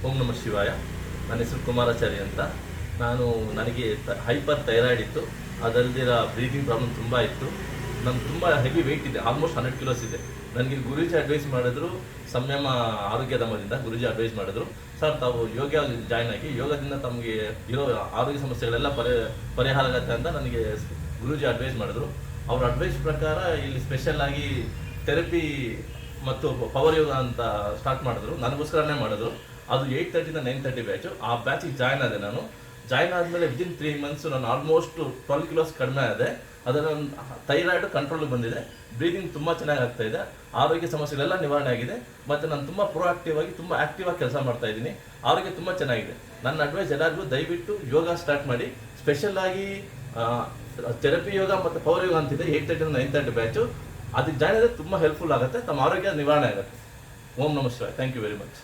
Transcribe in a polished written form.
ಓಂ ನಮಃ ಶಿವಾಯ. ನನ್ನ ಹೆಸರು ಕುಮಾರಾಚಾರಿ ಅಂತ. ನನಗೆ ಹೈಪರ್ ಥೈರಾಯ್ಡ್ ಇತ್ತು. ಅದಲ್ದಿರ ಬ್ರೀದಿಂಗ್ ಪ್ರಾಬ್ಲಮ್ ತುಂಬ ಇತ್ತು. ನಾನು ತುಂಬ ಹೆವಿ ವೆಯ್ಟ್ ಇದೆ, ಆಲ್ಮೋಸ್ಟ್ 100 ಕಿಲೋಸ್ ಇದೆ. ನನಗೆ ಗುರೂಜಿ ಅಡ್ವೈಸ್ ಮಾಡಿದ್ರು, ಸಂಯಮ ಆರೋಗ್ಯಧಾಮದಿಂದ ಗುರೂಜಿ ಅಡ್ವೈಸ್ ಮಾಡಿದ್ರು, ಸರ್ ತಾವು ಯೋಗ ಜಾಯ್ನ್ ಆಗಿ, ಯೋಗದಿಂದ ತಮಗೆ ಇರೋ ಆರೋಗ್ಯ ಸಮಸ್ಯೆಗಳೆಲ್ಲ ಪರಿಹಾರ ಆಗುತ್ತೆ ಅಂತ ನನಗೆ ಗುರೂಜಿ ಅಡ್ವೈಸ್ ಮಾಡಿದ್ರು. ಅವ್ರ ಅಡ್ವೈಸ್ ಪ್ರಕಾರ ಇಲ್ಲಿ ಸ್ಪೆಷಲ್ ಆಗಿ ಥೆರಪಿ ಮತ್ತು ಪವರ್ ಯೋಗ ಅಂತ ಸ್ಟಾರ್ಟ್ ಮಾಡಿದ್ರು. ನನಗೋಸ್ಕರನೇ ಮಾಡಿದ್ರು. ಅದು 8:30 9:30 ಬ್ಯಾಚು. ಆ ಬ್ಯಾಚಿಗೆ ಜಾಯ್ನ್ ಆದೆ. ನಾನು ಜಾಯ್ನ್ ಆದಮೇಲೆ ವಿದಿನ್ 3 ಮಂತ್ಸ್ ನಾನು ಆಲ್ಮೋಸ್ಟ್ 12 ಕಿಲೋಸ್ ಕಡಿಮೆ ಆದೆ. ಅದರ ಥೈರಾಯ್ಡ್ ಕಂಟ್ರೋಲ್ ಬಂದಿದೆ. ಬ್ರೀದಿಂಗ್ ತುಂಬ ಚೆನ್ನಾಗಿ ಆಗ್ತಾ ಇದೆ. ಆರೋಗ್ಯ ಸಮಸ್ಯೆಗಳೆಲ್ಲ ನಿವಾರಣೆ ಆಗಿದೆ. ಮತ್ತು ನಾನು ತುಂಬ ಪ್ರೊಆಕ್ಟಿವ್ ಆಗಿ, ತುಂಬ ಆಕ್ಟಿವ್ ಆಗಿ ಕೆಲಸ ಮಾಡ್ತಾ ಇದ್ದೀನಿ. ಆರೋಗ್ಯ ತುಂಬ ಚೆನ್ನಾಗಿದೆ. ನನ್ನ ಅಡ್ವೈಸ್ ಎಲ್ಲರಿಗೂ ದಯವಿಟ್ಟು ಯೋಗ ಸ್ಟಾರ್ಟ್ ಮಾಡಿ. ಸ್ಪೆಷಲ್ ಆಗಿ ಥೆರಪಿ ಯೋಗ ಮತ್ತು ಪವರ್ ಯೋಗ ಅಂತಿದೆ, 8:30 9:30 ಬ್ಯಾಚು. ಅದಕ್ಕೆ ಜಾಯ್ನ್ ಆದರೆ ತುಂಬ ಹೆಲ್ಪ್ಫುಲ್ ಆಗುತ್ತೆ. ತಮ್ಮ ಆರೋಗ್ಯ ನಿವಾರಣೆ ಆಗುತ್ತೆ. ಓಂ ನಮಃ ಶಿವಾಯ. Thank you very much.